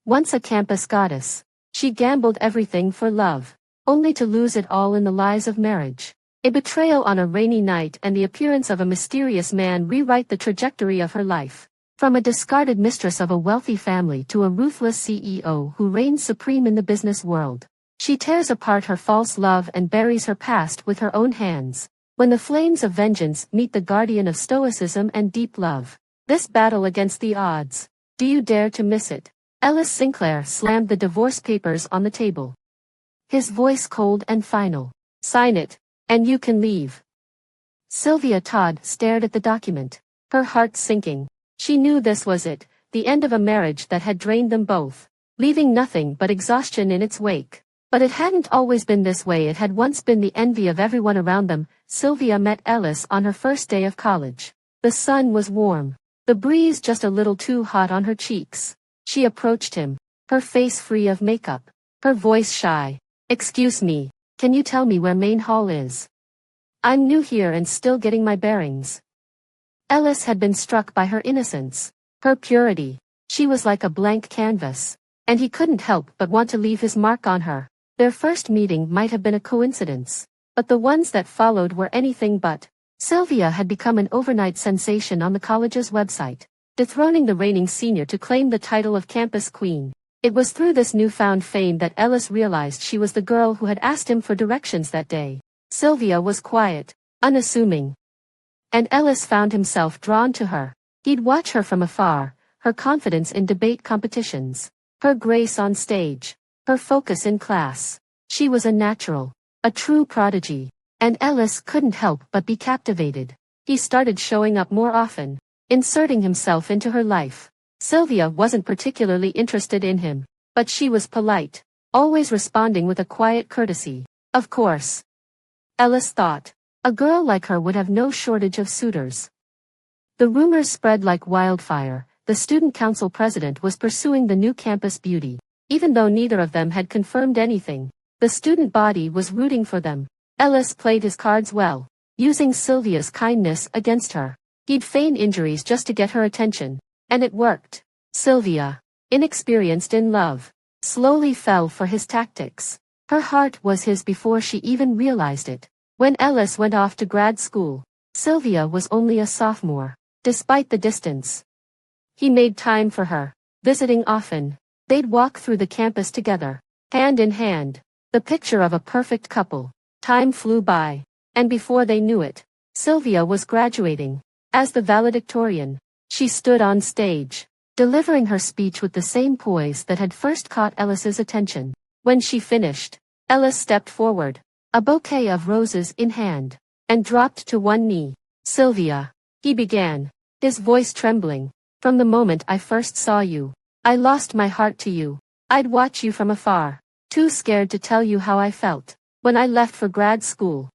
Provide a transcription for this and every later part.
Once a campus goddess, she gambled everything for love, only to lose it all in the lies of marriage. A betrayal on a rainy night and the appearance of a mysterious man rewrite the trajectory of her life. From a discarded mistress of a wealthy family to a ruthless CEO who reigns supreme in the business world, she tears apart her false love and buries her past with her own hands. When the flames of vengeance meet the guardian of stoicism and deep love, this battle against the odds, do you dare to miss it? Ellis Sinclair slammed the divorce papers on the table. His voice cold and final. Sign it, and you can leave. Sylvia Todd stared at the document, her heart sinking. She knew this was it, the end of a marriage that had drained them both, leaving nothing but exhaustion in its wake. But it hadn't always been this way. It had once been the envy of everyone around them. Sylvia met Ellis on her first day of college. The sun was warm, the breeze just a little too hot on her cheeks. She approached him, her face free of makeup, her voice shy. Excuse me, can you tell me where Main Hall is? I'm new here and still getting my bearings. Ellis had been struck by her innocence, her purity. She was like a blank canvas, and he couldn't help but want to leave his mark on her. Their first meeting might have been a coincidence, but the ones that followed were anything but. Sylvia had become an overnight sensation on the college's website, dethroning the reigning senior to claim the title of campus queen. It was through this newfound fame that Ellis realized she was the girl who had asked him for directions that day. Sylvia was quiet, unassuming, and Ellis found himself drawn to her. He'd watch her from afar, her confidence in debate competitions, her grace on stage, her focus in class. She was a natural, a true prodigy, and Ellis couldn't help but be captivated. He started showing up more often, inserting himself into her life. Sylvia wasn't particularly interested in him, but she was polite, always responding with a quiet courtesy. Of course, Ellis thought, a girl like her would have no shortage of suitors. The rumors spread like wildfire. The student council president was pursuing the new campus beauty. Even though neither of them had confirmed anything, the student body was rooting for them. Ellis played his cards well, using Sylvia's kindness against her. He'd feign injuries just to get her attention, and it worked. Sylvia, inexperienced in love, slowly fell for his tactics. Her heart was his before she even realized it. When Ellis went off to grad school, Sylvia was only a sophomore. Despite the distance, he made time for her, visiting often. They'd walk through the campus together, hand in hand, the picture of a perfect couple. Time flew by, and before they knew it, Sylvia was graduating. As the valedictorian, she stood on stage, delivering her speech with the same poise that had first caught Ellis's attention. When she finished, Ellis stepped forward, a bouquet of roses in hand, and dropped to one knee. Sylvia, he began, his voice trembling, from the moment I first saw you, I lost my heart to you. I'd watch you from afar, too scared to tell you how I felt. When I left for grad school,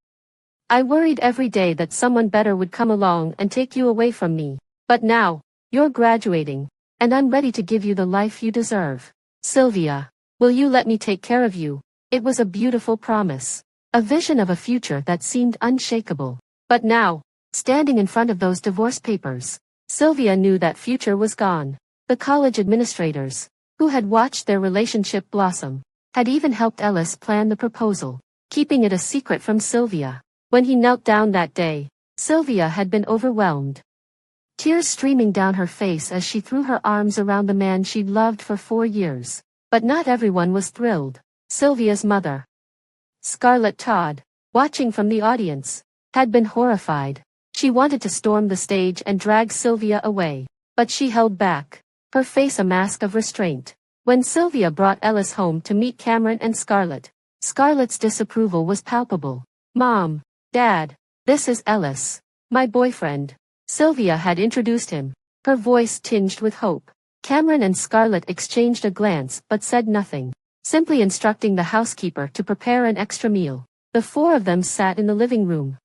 I worried every day that someone better would come along and take you away from me. But now, you're graduating, and I'm ready to give you the life you deserve. Sylvia, will you let me take care of you? It was a beautiful promise, a vision of a future that seemed unshakable. But now, standing in front of those divorce papers, Sylvia knew that future was gone. The college administrators, who had watched their relationship blossom, had even helped Ellis plan the proposal, keeping it a secret from Sylvia. When he knelt down that day, Sylvia had been overwhelmed. Tears streaming down her face as she threw her arms around the man she'd loved for 4 years. But not everyone was thrilled. Sylvia's mother, Scarlett Todd, watching from the audience, had been horrified. She wanted to storm the stage and drag Sylvia away, but she held back, her face a mask of restraint. When Sylvia brought Ellis home to meet Cameron and Scarlett, Scarlett's disapproval was palpable. Mom, Dad, this is Ellis, my boyfriend. Sylvia had introduced him, her voice tinged with hope. Cameron and Scarlett exchanged a glance but said nothing, simply instructing the housekeeper to prepare an extra meal. The four of them sat in the living room,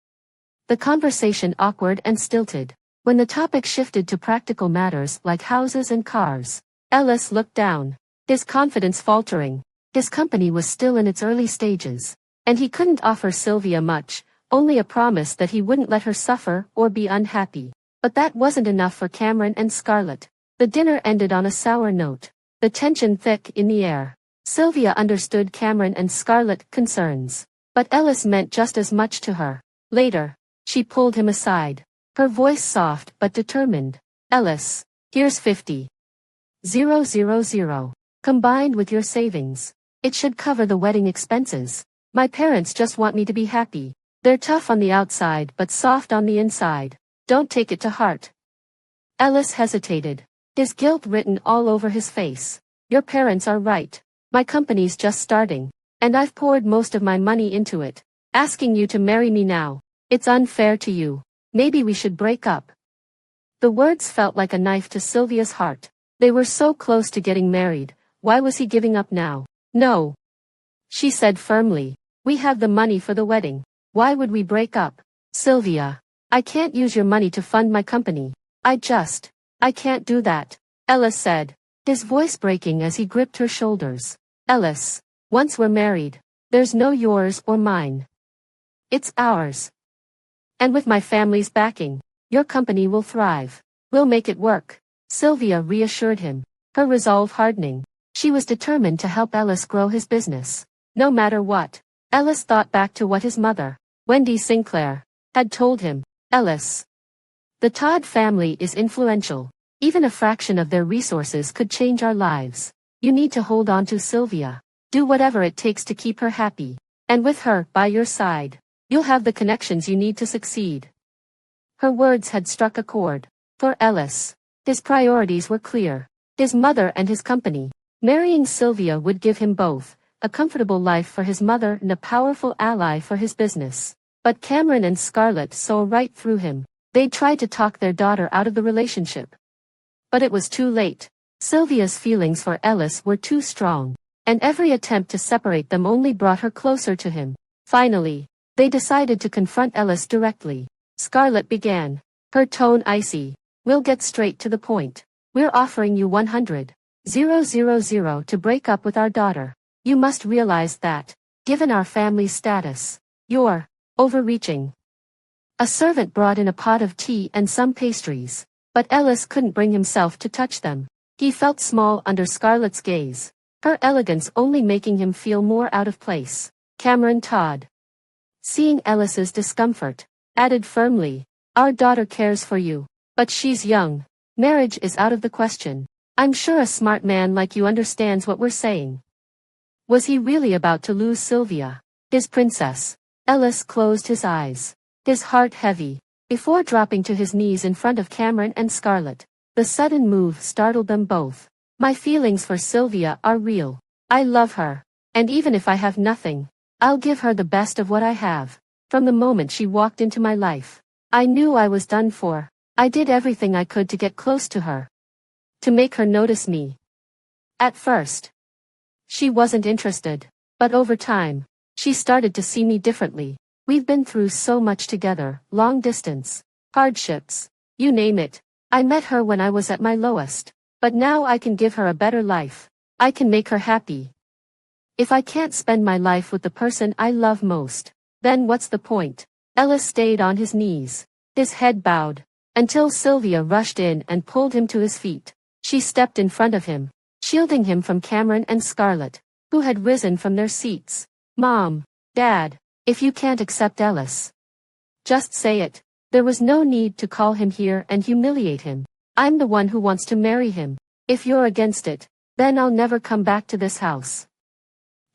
the conversation awkward and stilted. When the topic shifted to practical matters like houses and cars, Ellis looked down, his confidence faltering. His company was still in its early stages, and he couldn't offer Sylvia much, only a promise that he wouldn't let her suffer or be unhappy. But that wasn't enough for Cameron and Scarlett. The dinner ended on a sour note. the tension thick in the air. Sylvia understood Cameron and Scarlett's concerns, but Ellis meant just as much to her. Later, she pulled him aside, her voice soft but determined. Ellis, here's 50,000, combined with your savings. It should cover the wedding expenses. My parents just want me to be happy. They're tough on the outside but soft on the inside. Don't take it to heart. Ellis hesitated, his guilt written all over his face. Your parents are right. My company's just starting, and I've poured most of my money into it. Asking you to marry me now, it's unfair to you. Maybe we should break up. The words felt like a knife to Sylvia's heart. They were so close to getting married. Why was he giving up now? No, she said firmly. We have the money for the wedding. Why would we break up? Sylvia, I can't use your money to fund my company. I can't do that, Ellis said, his voice breaking as he gripped her shoulders. Ellis, once we're married, there's no yours or mine. It's ours. And with my family's backing, your company will thrive. We'll make it work. Sylvia reassured him, her resolve hardening. She was determined to help Ellis grow his business, no matter what. Ellis thought back to what his mother, Wendy Sinclair, had told him. Ellis, the Todd family is influential. Even a fraction of their resources could change our lives. You need to hold on to Sylvia. Do whatever it takes to keep her happy. And with her by your side, you'll have the connections you need to succeed. Her words had struck a chord. For Ellis, his priorities were clear. His mother and his company. Marrying Sylvia would give him both a comfortable life for his mother and a powerful ally for his business. But Cameron and Scarlett saw right through him. They tried to talk their daughter out of the relationship. But it was too late. Sylvia's feelings for Ellis were too strong, and every attempt to separate them only brought her closer to him. Finally, they decided to confront Ellis directly. Scarlett began, her tone icy. We'll get straight to the point. We're offering you 100,000 to break up with our daughter. You must realize that, given our family status, you're overreaching. A servant brought in a pot of tea and some pastries, but Ellis couldn't bring himself to touch them. He felt small under Scarlett's gaze, her elegance only making him feel more out of place. Cameron Todd, seeing Ellis's discomfort, added firmly, our daughter cares for you, but she's young. Marriage is out of the question. I'm sure a smart man like you understands what we're saying. Was he really about to lose Sylvia, his princess? Ellis closed his eyes, his heart heavy, before dropping to his knees in front of Cameron and Scarlett. The sudden move startled them both. My feelings for Sylvia are real. I love her, and even if I have nothing, I'll give her the best of what I have. From the moment she walked into my life, I knew I was done for. I did everything I could to get close to her, to make her notice me. At first, she wasn't interested, but over time, she started to see me differently. We've been through so much together, long distance, hardships, you name it. I met her when I was at my lowest, but now I can give her a better life. I can make her happy. If I can't spend my life with the person I love most, then what's the point? Ellis stayed on his knees, his head bowed, until Sylvia rushed in and pulled him to his feet. She stepped in front of him, shielding him from Cameron and Scarlett, who had risen from their seats. Mom, Dad, if you can't accept Ellis, just say it. There was no need to call him here and humiliate him. I'm the one who wants to marry him. If you're against it, then I'll never come back to this house.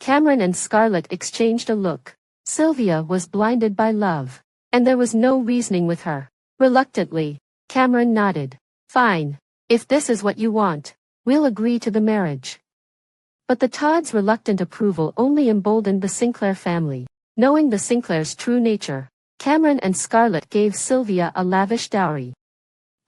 Cameron and Scarlett exchanged a look. Sylvia was blinded by love, and there was no reasoning with her. Reluctantly, Cameron nodded. Fine. If this is what you want, we'll agree to the marriage. But the Todds' reluctant approval only emboldened the Sinclair family. Knowing the Sinclairs' true nature, Cameron and Scarlett gave Sylvia a lavish dowry,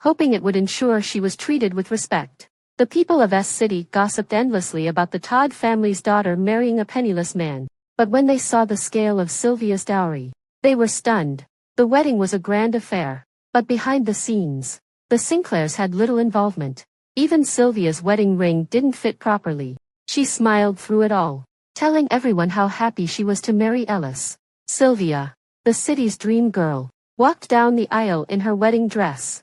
hoping it would ensure she was treated with respect. The people of S City gossiped endlessly about the Todd family's daughter marrying a penniless man, but when they saw the scale of Sylvia's dowry, they were stunned. The wedding was a grand affair, but behind the scenes, the Sinclairs had little involvement. Even Sylvia's wedding ring didn't fit properly. She smiled through it all, telling everyone how happy she was to marry Ellis. Sylvia, the city's dream girl, walked down the aisle in her wedding dress,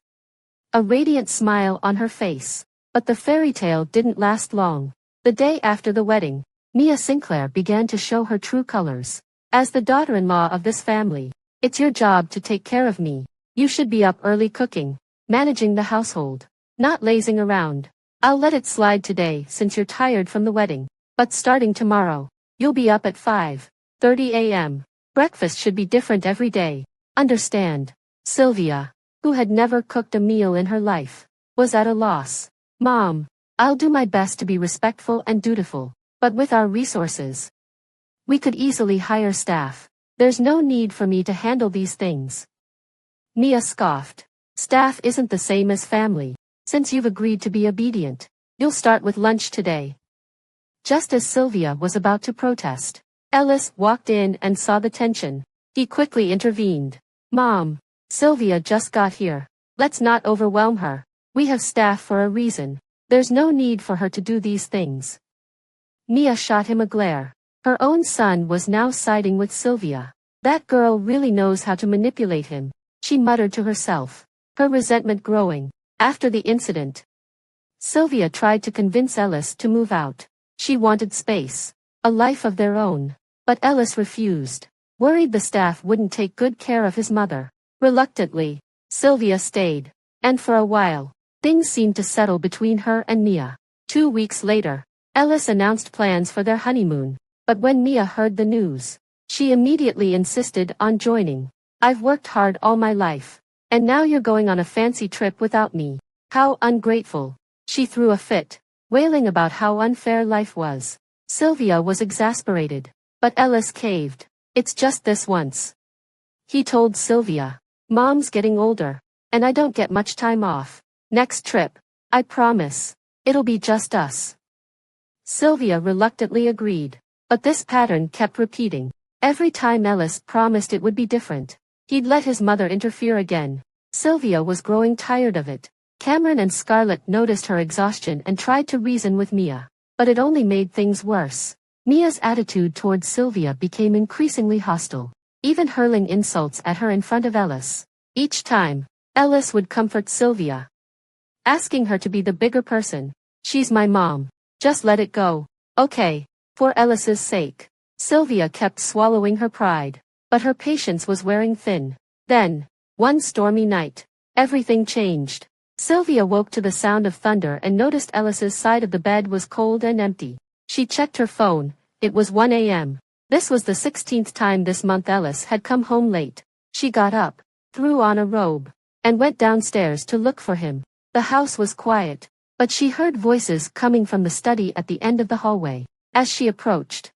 a radiant smile on her face. But the fairy tale didn't last long. The day after the wedding, Mia Sinclair began to show her true colors. As the daughter-in-law of this family, it's your job to take care of me. You should be up early cooking, managing the household, not lazing around. I'll let it slide today since you're tired from the wedding. But starting tomorrow, you'll be up at 5:30 a.m. Breakfast should be different every day. Understand? Sylvia, who had never cooked a meal in her life, was at a loss. Mom, I'll do my best to be respectful and dutiful, but with our resources, we could easily hire staff. There's no need for me to handle these things. Mia scoffed. Staff isn't the same as family. Since you've agreed to be obedient, you'll start with lunch today. Just as Sylvia was about to protest, Ellis walked in and saw the tension. He quickly intervened. Mom, Sylvia just got here. Let's not overwhelm her. We have staff for a reason. There's no need for her to do these things. Mia shot him a glare. Her own son was now siding with Sylvia. That girl really knows how to manipulate him, she muttered to herself, her resentment growing. After the incident, Sylvia tried to convince Ellis to move out. She wanted space, a life of their own. But Ellis refused, worried the staff wouldn't take good care of his mother. Reluctantly, Sylvia stayed, and for a while, things seemed to settle between her and Mia. 2 weeks later, Ellis announced plans for their honeymoon. But when Mia heard the news, she immediately insisted on joining. I've worked hard all my life, and now you're going on a fancy trip without me. How ungrateful. She threw a fit, wailing about how unfair life was. Sylvia was exasperated, but Ellis caved. It's just this once, he told Sylvia. Mom's getting older, and I don't get much time off. Next trip, I promise, it'll be just us. Sylvia reluctantly agreed. But this pattern kept repeating. Every time Ellis promised it would be different, he'd let his mother interfere again. Sylvia was growing tired of it. Cameron and Scarlett noticed her exhaustion and tried to reason with Mia. But it only made things worse. Mia's attitude towards Sylvia became increasingly hostile, even hurling insults at her in front of Ellis. Each time, Ellis would comfort Sylvia, asking her to be the bigger person. She's my mom. Just let it go, okay? For Ellis's sake. Sylvia kept swallowing her pride, but her patience was wearing thin. Then, one stormy night, everything changed. Sylvia woke to the sound of thunder and noticed Ellis's side of the bed was cold and empty. She checked her phone. It was 1 a.m. This was the 16th time this month Ellis had come home late. She got up, threw on a robe, and went downstairs to look for him. The house was quiet, but she heard voices coming from the study at the end of the hallway. As she approached,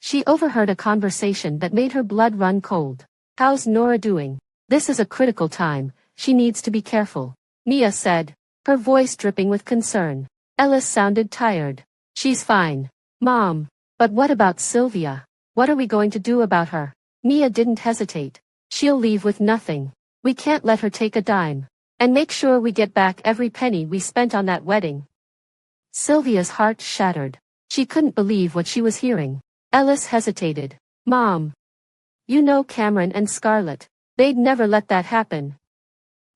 she overheard a conversation that made her blood run cold. How's Nora doing? This is a critical time, she needs to be careful, Mia said, her voice dripping with concern. Ellis sounded tired. She's fine, Mom. But what about Sylvia? What are we going to do about her? Mia didn't hesitate. She'll leave with nothing. We can't let her take a dime. And make sure we get back every penny we spent on that wedding. Sylvia's heart shattered. She couldn't believe what she was hearing. Ellis hesitated. Mom. You know Cameron and Scarlett. They'd never let that happen.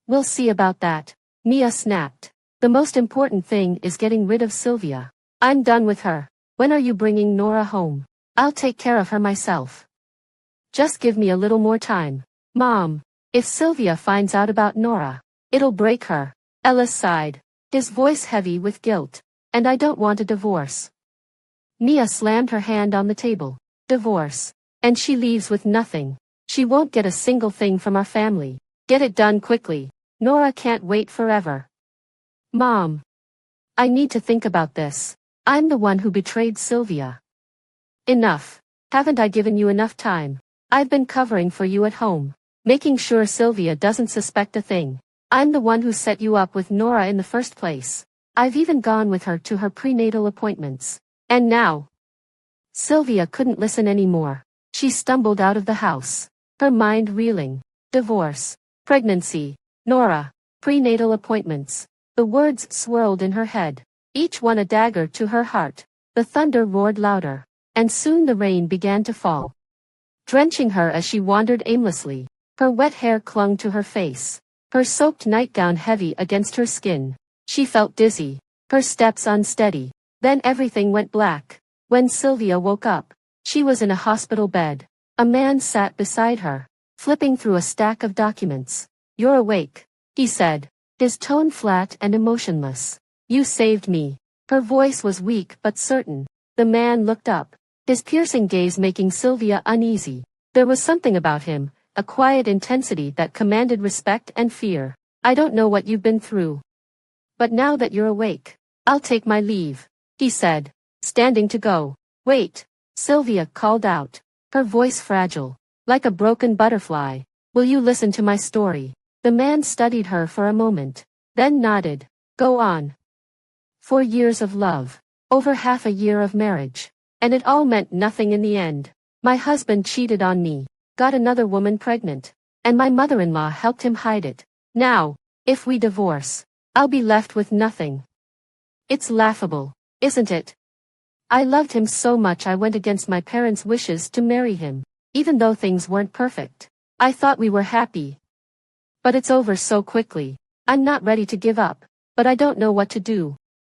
We'll see about that, Mia snapped. The most important thing is getting rid of Sylvia. I'm done with her. When are you bringing Nora home? I'll take care of her myself. Just give me a little more time. Mom, if Sylvia finds out about Nora, it'll break her. Ellis sighed, his voice heavy with guilt. And I don't want a divorce. Mia slammed her hand on the table. Divorce. And she leaves with nothing. She won't get a single thing from our family. Get it done quickly. Nora can't wait forever. Mom. I need to think about this. I'm the one who betrayed Sylvia. Enough. Haven't I given you enough time? I've been covering for you at home, making sure Sylvia doesn't suspect a thing. I'm the one who set you up with Nora in the first place. I've even gone with her to her prenatal appointments. And now, Sylvia couldn't listen anymore. She stumbled out of the house, her mind reeling. Divorce, pregnancy, Nora, prenatal appointments. The words swirled in her head, each one a dagger to her heart. The thunder roared louder, and soon the rain began to fall, drenching her as she wandered aimlessly. Her wet hair clung to her face, her soaked nightgown heavy against her skin. She felt dizzy, her steps unsteady. Then everything went black. When Sylvia woke up, she was in a hospital bed. A man sat beside her, flipping through a stack of documents. "You're awake," he said, his tone flat and emotionless. "You saved me." Her voice was weak but certain. The man looked up, his piercing gaze making Sylvia uneasy. There was something about him, a quiet intensity that commanded respect and fear. "I don't know what you've been through. But now that you're awake, I'll take my leave," he said, standing to go. "Wait," Sylvia called out, her voice fragile, like a broken butterfly. "Will you listen to my story?" The man studied her for a moment, then nodded. "Go on." 4 years of love, over half a year of marriage, and it all meant nothing in the end. My husband cheated on me, got another woman pregnant, and my mother-in-law helped him hide it. Now, if we divorce, I'll be left with nothing. It's laughable, isn't it? I loved him so much I went against my parents' wishes to marry him, even though things weren't perfect. I thought we were happy. But it's over so quickly. I'm not ready to give up, but I don't know what to do.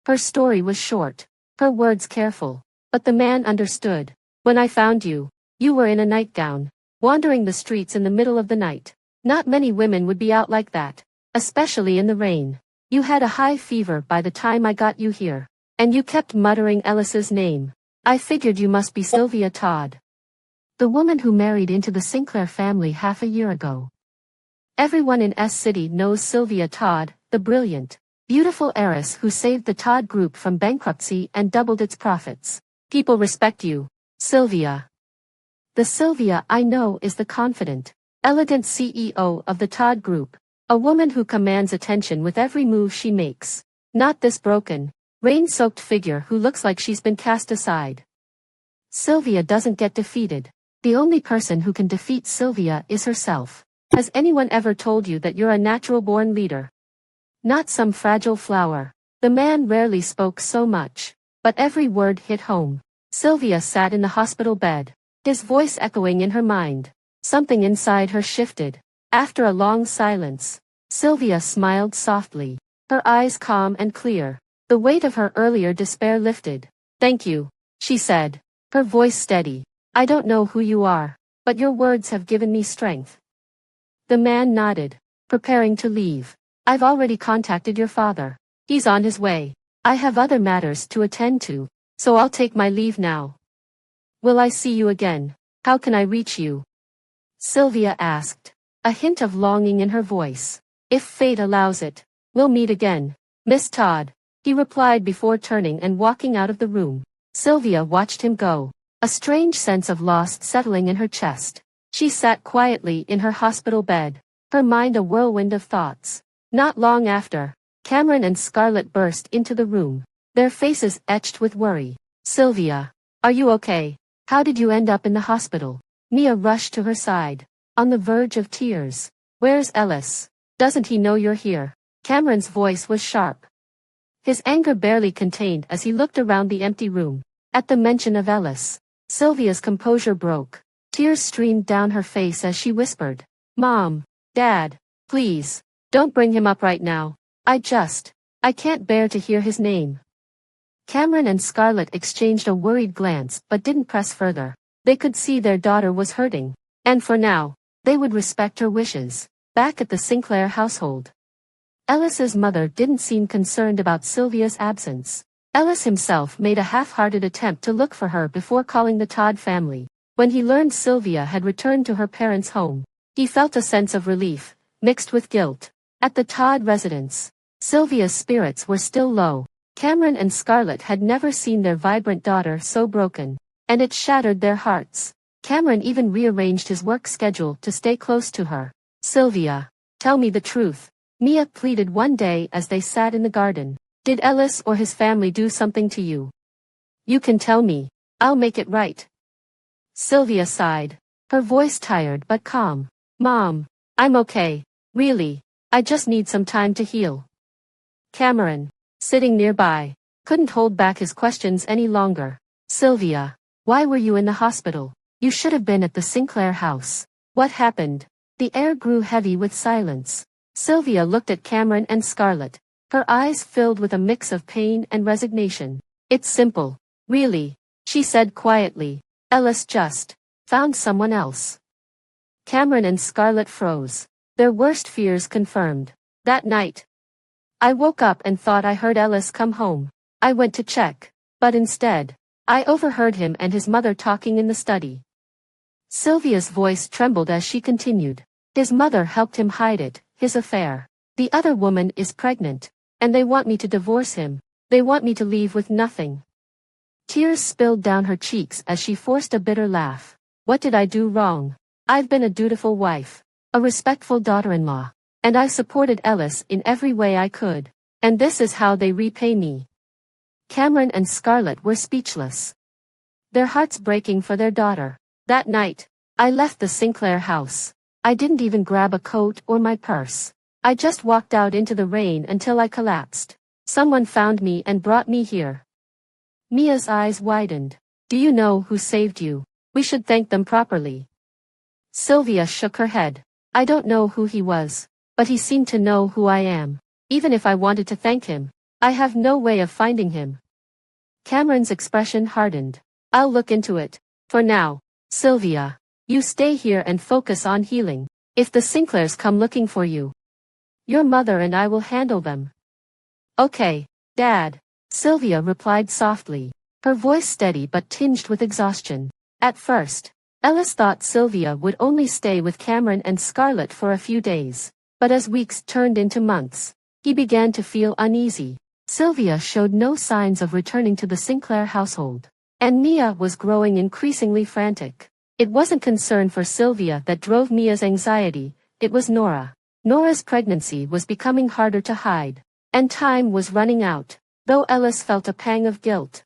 Her story was short, her words careful, but the man understood. When I found you, you were in a nightgown, wandering the streets in the middle of the night. Not many women would be out like that, especially in the rain. You had a high fever by the time I got you here, and you kept muttering Ellis's name. I figured you must be Sylvia Todd, the woman who married into the Sinclair family half a year ago. Everyone in S City knows Sylvia Todd, the brilliant, beautiful heiress who saved the Todd Group from bankruptcy and doubled its profits. People respect you, Sylvia. The Sylvia I know is the confident, elegant CEO of the Todd Group, a woman who commands attention with every move she makes. Not this broken, rain-soaked figure who looks like she's been cast aside. Sylvia doesn't get defeated. The only person who can defeat Sylvia is herself. Has anyone ever told you that you're a natural-born leader? Not some fragile flower. The man rarely spoke so much, but every word hit home. Sylvia sat in the hospital bed, his voice echoing in her mind. Something inside her shifted. After a long silence, Sylvia smiled softly, her eyes calm and clear. The weight of her earlier despair lifted. "Thank you," she said, her voice steady. "I don't know who you are, but your words have given me strength." The man nodded, preparing to leave. "I've already contacted your father. He's on his way. I have other matters to attend to, so I'll take my leave now." "Will I see you again? How can I reach you?" Sylvia asked, a hint of longing in her voice. "If fate allows it, we'll meet again, Miss Todd," he replied before turning and walking out of the room. Sylvia watched him go, a strange sense of loss settling in her chest. She sat quietly in her hospital bed, her mind a whirlwind of thoughts. Not long after, Cameron and Scarlett burst into the room, their faces etched with worry. "Sylvia, are you okay? How did you end up in the hospital?" Mia rushed to her side, on the verge of tears. "Where's Ellis? Doesn't he know you're here?" Cameron's voice was sharp, his anger barely contained as he looked around the empty room. At the mention of Ellis, Sylvia's composure broke. Tears streamed down her face as she whispered, "Mom, Dad, please, don't bring him up right now. I can't bear to hear his name." Cameron and Scarlett exchanged a worried glance but didn't press further. They could see their daughter was hurting, and for now, they would respect her wishes. Back at the Sinclair household, Ellis's mother didn't seem concerned about Sylvia's absence. Ellis himself made a half-hearted attempt to look for her before calling the Todd family. When he learned Sylvia had returned to her parents' home, he felt a sense of relief, mixed with guilt. At the Todd residence, Sylvia's spirits were still low. Cameron and Scarlett had never seen their vibrant daughter so broken, and it shattered their hearts. Cameron even rearranged his work schedule to stay close to her. "Sylvia, tell me the truth," Mia pleaded one day as they sat in the garden. "Did Ellis or his family do something to you? You can tell me. I'll make it right." Sylvia sighed, her voice tired but calm. "Mom, I'm okay, really. I just need some time to heal." Cameron, sitting nearby, couldn't hold back his questions any longer. "Sylvia, why were you in the hospital? You should have been at the Sinclair house. What happened?" The air grew heavy with silence. Sylvia looked at Cameron and Scarlett, her eyes filled with a mix of pain and resignation. It's simple. Really, she said quietly. Ellis just found someone else. Cameron and Scarlett froze. Their worst fears confirmed. That night, I woke up and thought I heard Ellis come home. I went to check, but instead, I overheard him and his mother talking in the study. Sylvia's voice trembled as she continued. His mother helped him hide it, his affair. The other woman is pregnant, and they want me to divorce him. They want me to leave with nothing. Tears spilled down her cheeks as she forced a bitter laugh. What did I do wrong? I've been a dutiful wife, a respectful daughter-in-law, and I supported Ellis in every way I could. And this is how they repay me. Cameron and Scarlett were speechless, their hearts breaking for their daughter. That night, I left the Sinclair house. I didn't even grab a coat or my purse. I just walked out into the rain until I collapsed. Someone found me and brought me here. Mia's eyes widened. Do you know who saved you? We should thank them properly. Sylvia shook her head. I don't know who he was, but he seemed to know who I am. Even if I wanted to thank him, I have no way of finding him. Cameron's expression hardened. I'll look into it. For now, Sylvia, you stay here and focus on healing. If the Sinclairs come looking for you, your mother and I will handle them. Okay, Dad, Sylvia replied softly, her voice steady but tinged with exhaustion. At first, Ellis thought Sylvia would only stay with Cameron and Scarlett for a few days, but as weeks turned into months, he began to feel uneasy. Sylvia showed no signs of returning to the Sinclair household, and Mia was growing increasingly frantic. It wasn't concern for Sylvia that drove Mia's anxiety, it was Nora. Nora's pregnancy was becoming harder to hide, and time was running out, though Ellis felt a pang of guilt.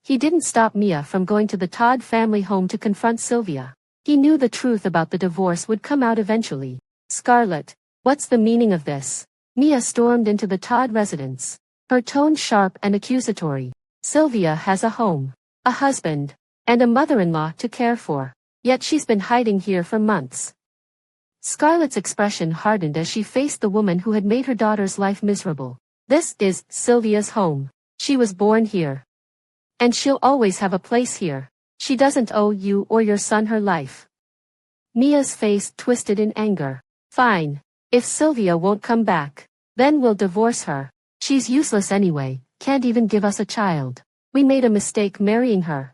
He didn't stop Mia from going to the Todd family home to confront Sylvia. He knew the truth about the divorce would come out eventually. Scarlett, what's the meaning of this? Mia stormed into the Todd residence, her tone sharp and accusatory. Sylvia has a home, a husband, and a mother-in-law to care for, yet she's been hiding here for months. Scarlett's expression hardened as she faced the woman who had made her daughter's life miserable. This is Sylvia's home. She was born here. And she'll always have a place here. She doesn't owe you or your son her life. Mia's face twisted in anger. Fine. If Sylvia won't come back, then we'll divorce her. She's useless anyway, can't even give us a child. We made a mistake marrying her.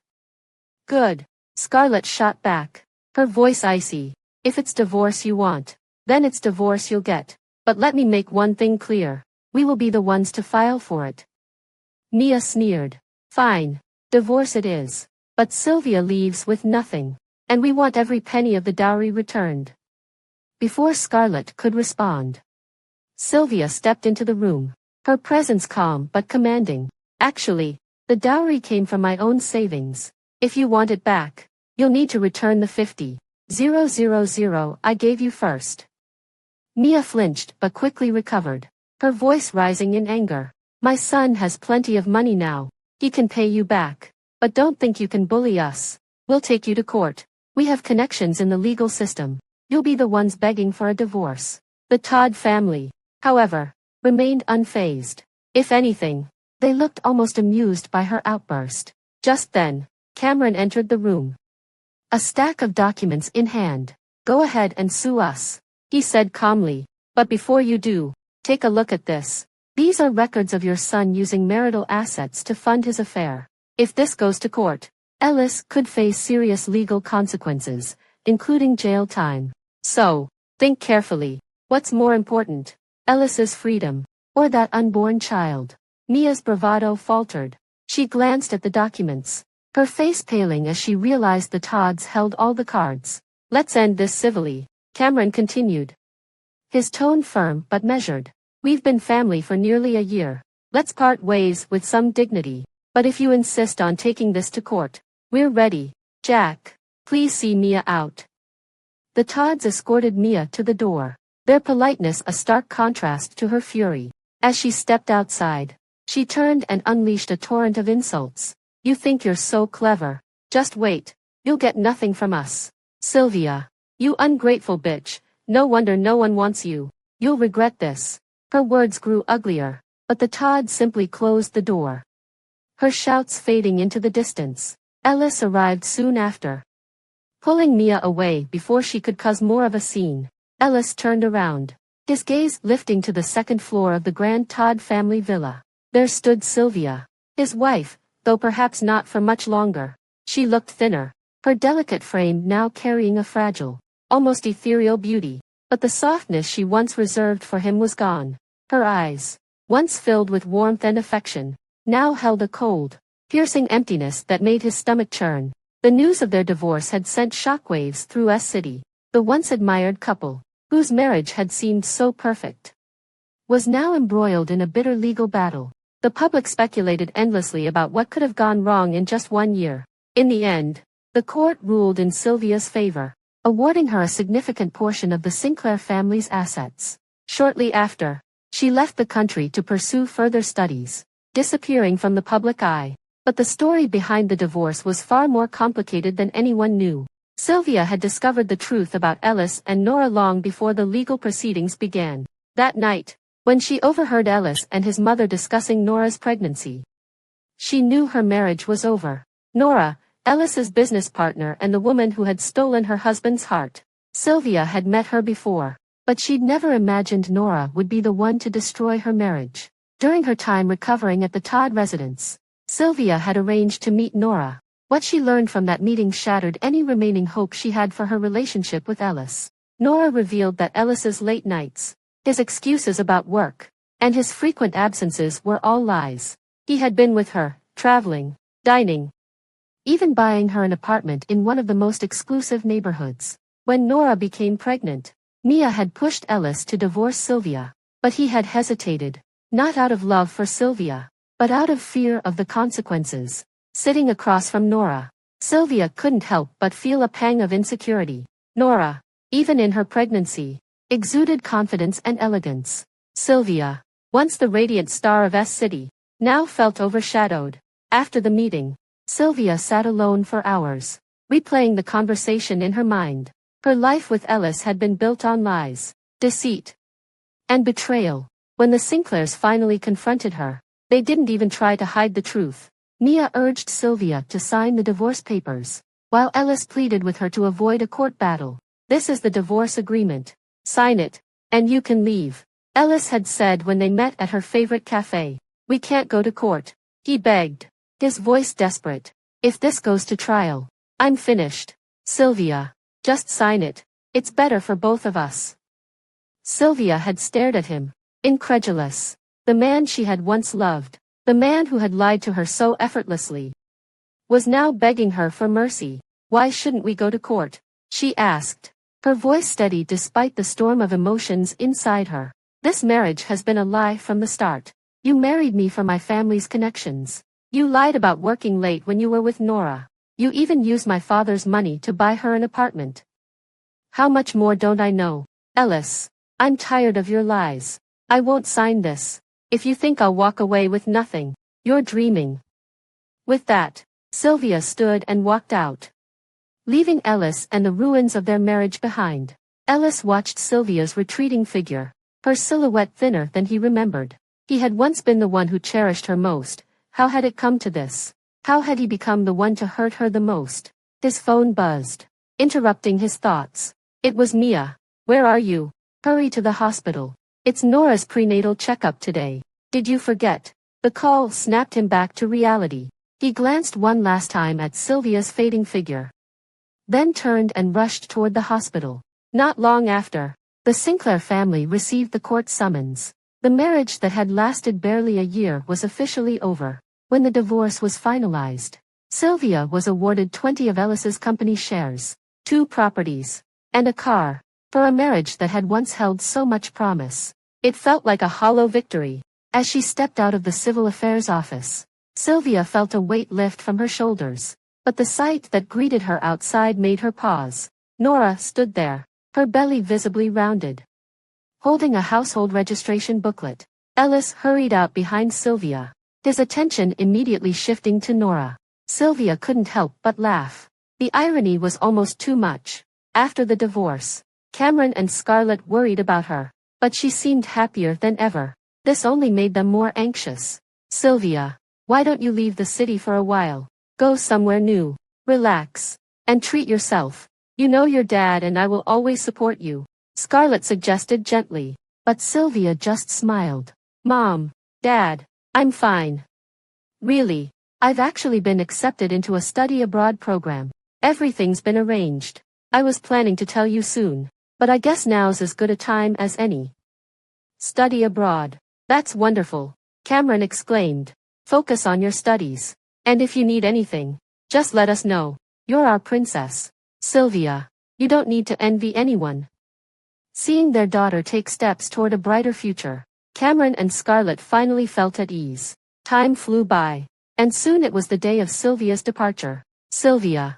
Good. Scarlett shot back, her voice icy. If it's divorce you want, then it's divorce you'll get. But let me make one thing clear. We will be the ones to file for it. Mia sneered. Fine. Divorce it is. But Sylvia leaves with nothing. And we want every penny of the dowry returned. Before Scarlett could respond, Sylvia stepped into the room, her presence calm but commanding. Actually, the dowry came from my own savings. If you want it back, you'll need to return the 50,000 I gave you first. Mia flinched but quickly recovered, her voice rising in anger. My son has plenty of money now. He can pay you back. But don't think you can bully us. We'll take you to court. We have connections in the legal system. You'll be the ones begging for a divorce. The Todd family, however, remained unfazed. If anything, they looked almost amused by her outburst. Just then, Cameron entered the room, a stack of documents in hand. Go ahead and sue us, he said calmly. But before you do, take a look at this. These are records of your son using marital assets to fund his affair. If this goes to court, Ellis could face serious legal consequences, including jail time. So, think carefully. What's more important, Ellis's freedom, or that unborn child? Mia's bravado faltered. She glanced at the documents, her face paling as she realized the Todds held all the cards. Let's end this civilly, Cameron continued, his tone firm but measured. We've been family for nearly a year. Let's part ways with some dignity. But if you insist on taking this to court, we're ready. Jack, please see Mia out. The Todds escorted Mia to the door, their politeness a stark contrast to her fury. As she stepped outside, she turned and unleashed a torrent of insults. You think you're so clever. Just wait. You'll get nothing from us. Sylvia, you ungrateful bitch. No wonder no one wants you. You'll regret this. Her words grew uglier, but the Todds simply closed the door. her shouts fading into the distance. Ellis arrived soon after, pulling Mia away before she could cause more of a scene. Ellis turned around, his gaze lifting to the second floor of the grand Todd family villa. There stood Sylvia, his wife, though perhaps not for much longer. She looked thinner, her delicate frame now carrying a fragile, almost ethereal beauty, but the softness she once reserved for him was gone. Her eyes, once filled with warmth and affection, now held a cold, piercing emptiness that made his stomach churn. The news of their divorce had sent shockwaves through S City. The once admired couple, whose marriage had seemed so perfect, was now embroiled in a bitter legal battle. The public speculated endlessly about what could have gone wrong in just 1 year. In the end, the court ruled in Sylvia's favor, awarding her a significant portion of the Sinclair family's assets. Shortly after, she left the country to pursue further studies, disappearing from the public eye. But the story behind the divorce was far more complicated than anyone knew. Sylvia had discovered the truth about Ellis and Nora long before the legal proceedings began. That night, when she overheard Ellis and his mother discussing Nora's pregnancy, she knew her marriage was over. Nora, Ellis's business partner and the woman who had stolen her husband's heart. Sylvia had met her before, but she'd never imagined Nora would be the one to destroy her marriage. During her time recovering at the Todd residence, Sylvia had arranged to meet Nora. What she learned from that meeting shattered any remaining hope she had for her relationship with Ellis. Nora revealed that Ellis's late nights, his excuses about work, and his frequent absences were all lies. He had been with her, traveling, dining, even buying her an apartment in one of the most exclusive neighborhoods. When Nora became pregnant, Mia had pushed Ellis to divorce Sylvia, but he had hesitated, not out of love for Sylvia, but out of fear of the consequences. Sitting across from Nora, Sylvia couldn't help but feel a pang of insecurity. Nora, even in her pregnancy, exuded confidence and elegance. Sylvia, once the radiant star of S City, now felt overshadowed. After the meeting, Sylvia sat alone for hours, replaying the conversation in her mind. Her life with Ellis had been built on lies, deceit, and betrayal. When the Sinclairs finally confronted her, they didn't even try to hide the truth. Mia urged Sylvia to sign the divorce papers, while Ellis pleaded with her to avoid a court battle. "This is the divorce agreement. Sign it, and you can leave," Ellis had said when they met at her favorite cafe. "We can't go to court," he begged, his voice desperate. "If this goes to trial, I'm finished." "Sylvia, just sign it. It's better for both of us." Sylvia had stared at him, incredulous. The man she had once loved, the man who had lied to her so effortlessly, was now begging her for mercy. "Why shouldn't we go to court?" she asked, her voice steady despite the storm of emotions inside her. "This marriage has been a lie from the start. You married me for my family's connections. You lied about working late when you were with Nora. You even used my father's money to buy her an apartment. How much more don't I know? Ellis, I'm tired of your lies. I won't sign this. If you think I'll walk away with nothing, you're dreaming." With that, Sylvia stood and walked out, leaving Ellis and the ruins of their marriage behind. Ellis watched Sylvia's retreating figure, her silhouette thinner than he remembered. He had once been the one who cherished her most. How had it come to this? How had he become the one to hurt her the most? His phone buzzed, interrupting his thoughts. It was Mia. "Where are you? Hurry to the hospital. It's Nora's prenatal checkup today. Did you forget?" The call snapped him back to reality. He glanced one last time at Sylvia's fading figure, then turned and rushed toward the hospital. Not long after, the Sinclair family received the court summons. The marriage that had lasted barely a year was officially over. When the divorce was finalized, Sylvia was awarded 20 of Ellis's company shares, 2 properties, and a car. For a marriage that had once held so much promise, it felt like a hollow victory. As she stepped out of the civil affairs office, Sylvia felt a weight lift from her shoulders. But the sight that greeted her outside made her pause. Nora stood there, her belly visibly rounded, holding a household registration booklet. Ellis hurried out behind Sylvia, his attention immediately shifting to Nora. Sylvia couldn't help but laugh. The irony was almost too much. After the divorce, Cameron and Scarlett worried about her, but she seemed happier than ever. This only made them more anxious. "Sylvia, Why don't you leave the city for a while? Go somewhere new, relax, and treat yourself. You know your dad and I will always support you, Scarlett suggested gently. But Sylvia just smiled. Mom, Dad, I'm fine. Really, I've actually been accepted into a study abroad program. Everything's been arranged. I was planning to tell you soon, but I guess now's as good a time as any. Study abroad. That's wonderful, Cameron exclaimed. Focus on your studies. And if you need anything, just let us know. You're our princess. Sylvia, you don't need to envy anyone. Seeing their daughter take steps toward a brighter future, Cameron and Scarlett finally felt at ease. Time flew by, and soon it was the day of Sylvia's departure. Sylvia.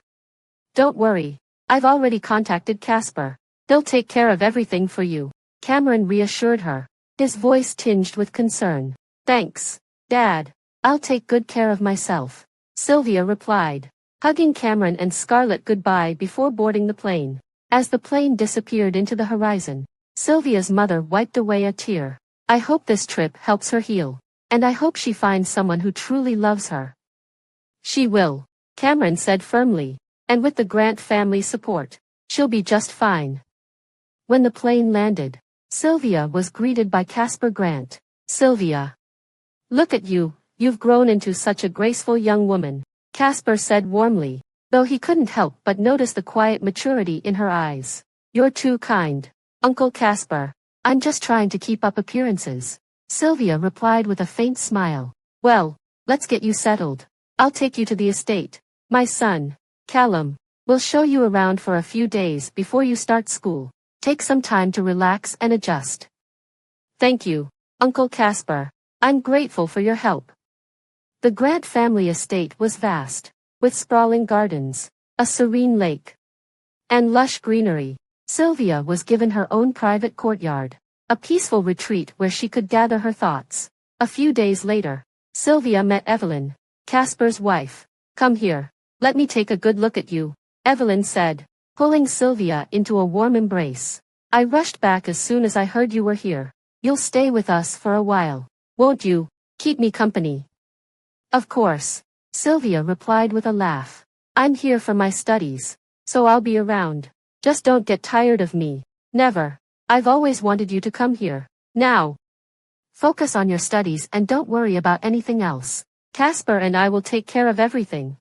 Don't worry, I've already contacted Casper. They'll take care of everything for you, Cameron reassured her, his voice tinged with concern. Thanks, Dad. I'll take good care of myself, Sylvia replied, hugging Cameron and Scarlett goodbye before boarding the plane. As the plane disappeared into the horizon, Sylvia's mother wiped away a tear. I hope this trip helps her heal, and I hope she finds someone who truly loves her. She will, Cameron said firmly, and with the Grant family's support, she'll be just fine. When the plane landed, Sylvia was greeted by Casper Grant. Sylvia. Look at you, you've grown into such a graceful young woman, Casper said warmly, though he couldn't help but notice the quiet maturity in her eyes. You're too kind, Uncle Casper. I'm just trying to keep up appearances, Sylvia replied with a faint smile. Well, let's get you settled. I'll take you to the estate. My son, Callum, will show you around for a few days before you start school. Take some time to relax and adjust. Thank you, Uncle Casper. I'm grateful for your help. The Grant family estate was vast, with sprawling gardens, a serene lake, and lush greenery. Sylvia was given her own private courtyard, a peaceful retreat where she could gather her thoughts. A few days later, Sylvia met Evelyn, Casper's wife. Come here, let me take a good look at you, Evelyn said, pulling Sylvia into a warm embrace. I rushed back as soon as I heard you were here. You'll stay with us for a while, won't you? Keep me company. Of course, Sylvia replied with a laugh. I'm here for my studies, so I'll be around. Just don't get tired of me. Never. I've always wanted you to come here. Now, focus on your studies and don't worry about anything else. Casper and I will take care of everything.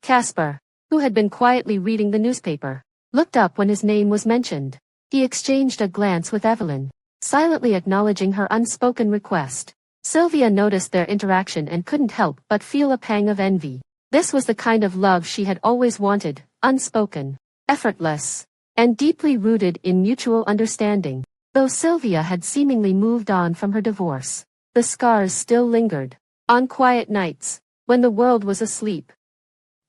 Casper, who had been quietly reading the newspaper, looked up when his name was mentioned. He exchanged a glance with Evelyn, silently acknowledging her unspoken request. Sylvia noticed their interaction and couldn't help but feel a pang of envy. This was the kind of love she had always wanted, unspoken, effortless, and deeply rooted in mutual understanding. Though Sylvia had seemingly moved on from her divorce, the scars still lingered. On quiet nights, when the world was asleep,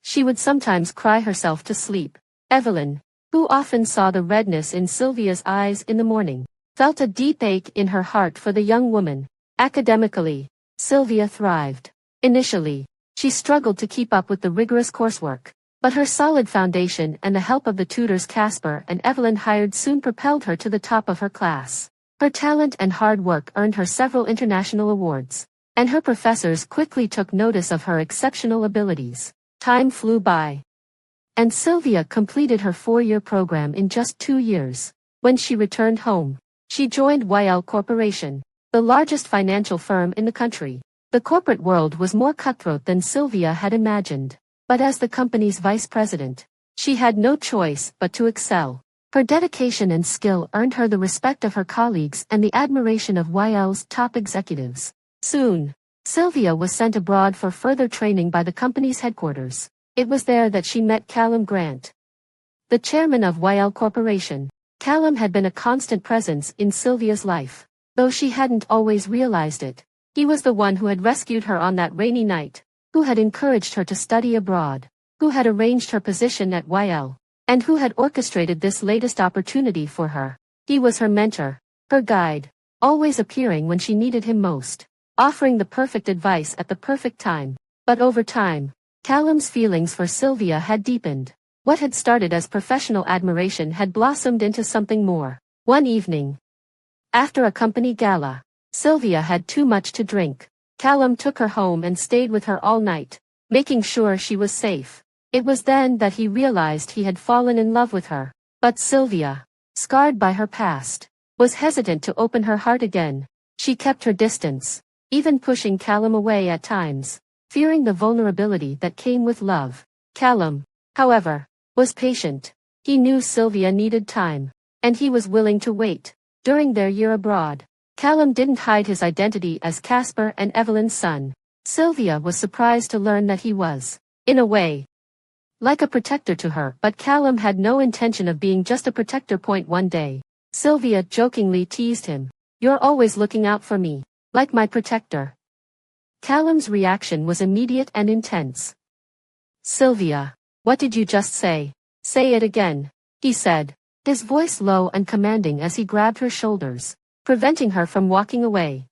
she would sometimes cry herself to sleep. Evelyn, who often saw the redness in Sylvia's eyes in the morning, felt a deep ache in her heart for the young woman. Academically, Sylvia thrived. Initially, she struggled to keep up with the rigorous coursework, but her solid foundation and the help of the tutors Casper and Evelyn hired soon propelled her to the top of her class. Her talent and hard work earned her several international awards, and her professors quickly took notice of her exceptional abilities. Time flew by, and Sylvia completed her 4-year program in just 2 years. When she returned home, she joined YL Corporation, the largest financial firm in the country. The corporate world was more cutthroat than Sylvia had imagined, but as the company's vice president, she had no choice but to excel. Her dedication and skill earned her the respect of her colleagues and the admiration of YL's top executives. Soon, Sylvia was sent abroad for further training by the company's headquarters. It was there that she met Callum Grant, the chairman of YL Corporation. Callum had been a constant presence in Sylvia's life, though she hadn't always realized it. He was the one who had rescued her on that rainy night, who had encouraged her to study abroad, who had arranged her position at YL, and who had orchestrated this latest opportunity for her. He was her mentor, her guide, always appearing when she needed him most, offering the perfect advice at the perfect time. But over time, Callum's feelings for Sylvia had deepened. What had started as professional admiration had blossomed into something more. One evening, after a company gala, Sylvia had too much to drink. Callum took her home and stayed with her all night, making sure she was safe. It was then that he realized he had fallen in love with her. But Sylvia, scarred by her past, was hesitant to open her heart again. She kept her distance, even pushing Callum away at times, fearing the vulnerability that came with love. Callum, however, was patient. He knew Sylvia needed time, and he was willing to wait. During their year abroad, Callum didn't hide his identity as Casper and Evelyn's son. Sylvia was surprised to learn that he was, in a way, like a protector to her, but Callum had no intention of being just a protector. One day, Sylvia jokingly teased him, "You're always looking out for me, like my protector." Callum's reaction was immediate and intense. "Sylvia, what did you just say?" "Say it again," he said, his voice low and commanding as he grabbed her shoulders, preventing her from walking away.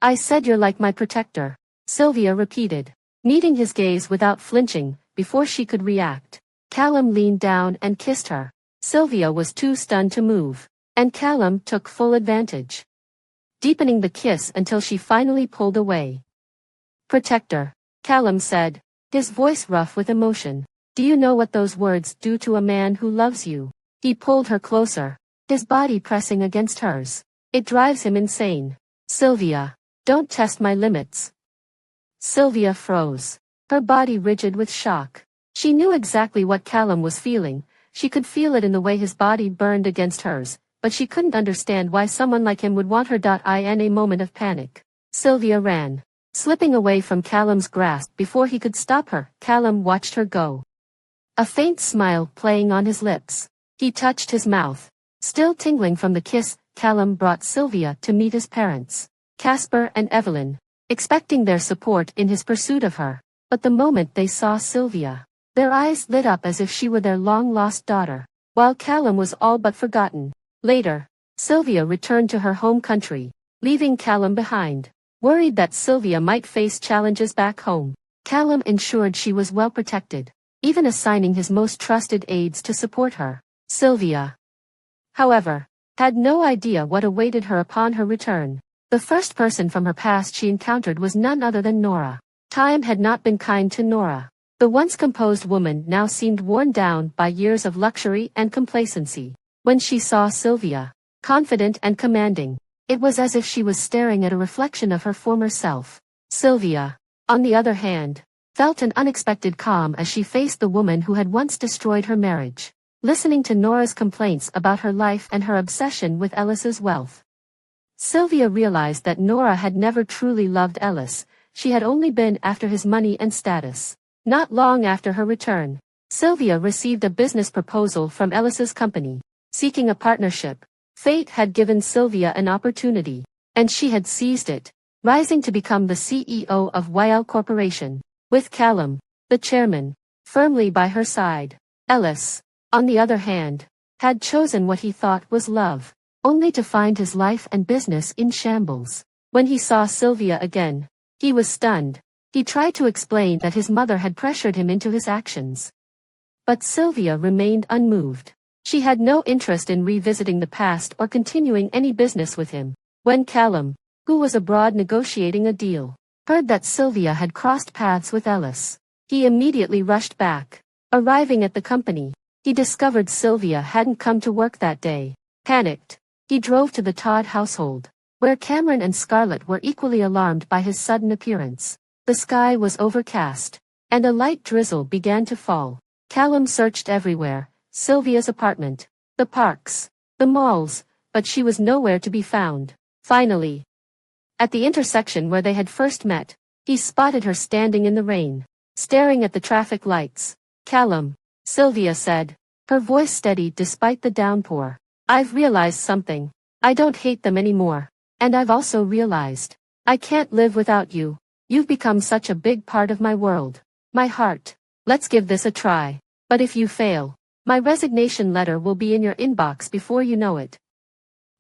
"I said you're like my protector," Sylvia repeated, meeting his gaze without flinching. Before she could react, Callum leaned down and kissed her. Sylvia was too stunned to move, and Callum took full advantage, deepening the kiss until she finally pulled away. "Protector," Callum said, his voice rough with emotion. "Do you know what those words do to a man who loves you?" He pulled her closer, his body pressing against hers. "It drives him insane." "Sylvia, don't test my limits." Sylvia froze, her body rigid with shock. She knew exactly what Callum was feeling. She could feel it in the way his body burned against hers, but she couldn't understand why someone like him would want her. In a moment of panic, Sylvia ran, slipping away from Callum's grasp before he could stop her. Callum watched her go, a faint smile playing on his lips. He touched his mouth, still tingling from the kiss. Callum brought Sylvia to meet his parents, Casper and Evelyn, expecting their support in his pursuit of her. But the moment they saw Sylvia, their eyes lit up as if she were their long-lost daughter, while Callum was all but forgotten. Later, Sylvia returned to her home country, leaving Callum behind. Worried that Sylvia might face challenges back home, Callum ensured she was well protected, even assigning his most trusted aides to support her. Sylvia, however, had no idea what awaited her upon her return. The first person from her past she encountered was none other than Nora. Time had not been kind to Nora. The once composed woman now seemed worn down by years of luxury and complacency. When she saw Sylvia, confident and commanding, it was as if she was staring at a reflection of her former self. Sylvia, on the other hand, felt an unexpected calm as she faced the woman who had once destroyed her marriage. Listening to Nora's complaints about her life and her obsession with Ellis's wealth, Sylvia realized that Nora had never truly loved Ellis. She had only been after his money and status. Not long after her return, Sylvia received a business proposal from Ellis's company, seeking a partnership. Fate had given Sylvia an opportunity, and she had seized it, rising to become the CEO of YL Corporation, with Callum, the chairman, firmly by her side. Ellis, on the other hand, had chosen what he thought was love, only to find his life and business in shambles. When he saw Sylvia again, he was stunned. He tried to explain that his mother had pressured him into his actions, but Sylvia remained unmoved. She had no interest in revisiting the past or continuing any business with him. When Callum, who was abroad negotiating a deal, heard that Sylvia had crossed paths with Ellis, he immediately rushed back. Arriving at the company, he discovered Sylvia hadn't come to work that day. Panicked, he drove to the Todd household, where Cameron and Scarlett were equally alarmed by his sudden appearance. The sky was overcast, and a light drizzle began to fall. Callum searched everywhere, Sylvia's apartment, the parks, the malls, but she was nowhere to be found. Finally, at the intersection where they had first met, he spotted her standing in the rain, staring at the traffic lights. "Callum," Sylvia said, her voice steady despite the downpour. "I've realized something. I don't hate them anymore. And I've also realized I can't live without you. You've become such a big part of my world, my heart. Let's give this a try. But if you fail, my resignation letter will be in your inbox before you know it."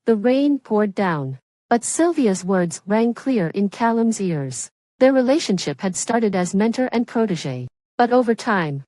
The rain poured down, but Sylvia's words rang clear in Callum's ears. Their relationship had started as mentor and protege, but over time,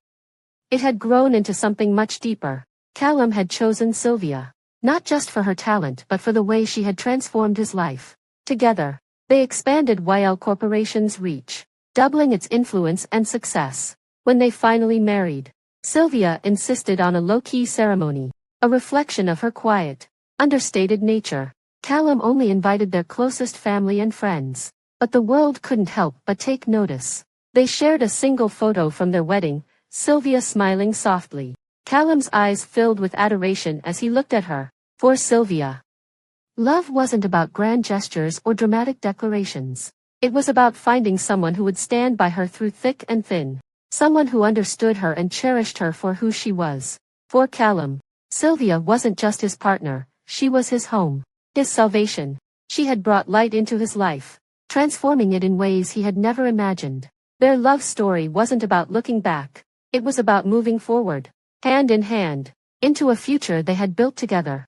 it had grown into something much deeper. Callum had chosen Sylvia, not just for her talent but for the way she had transformed his life. Together, They expanded YL Corporation's reach, doubling its influence and success. When they finally married, Sylvia insisted on a low-key ceremony, a reflection of her quiet, understated nature. Callum only invited their closest family and friends, but the world couldn't help but take notice. They shared a single photo from their wedding, Sylvia smiling softly. Callum's eyes filled with adoration as he looked at her. For Sylvia, love wasn't about grand gestures or dramatic declarations. It was about finding someone who would stand by her through thick and thin. Someone who understood her and cherished her for who she was. For Callum, Sylvia wasn't just his partner, she was his home, his salvation. She had brought light into his life, transforming it in ways he had never imagined. Their love story wasn't about looking back, it was about moving forward, hand in hand, into a future they had built together.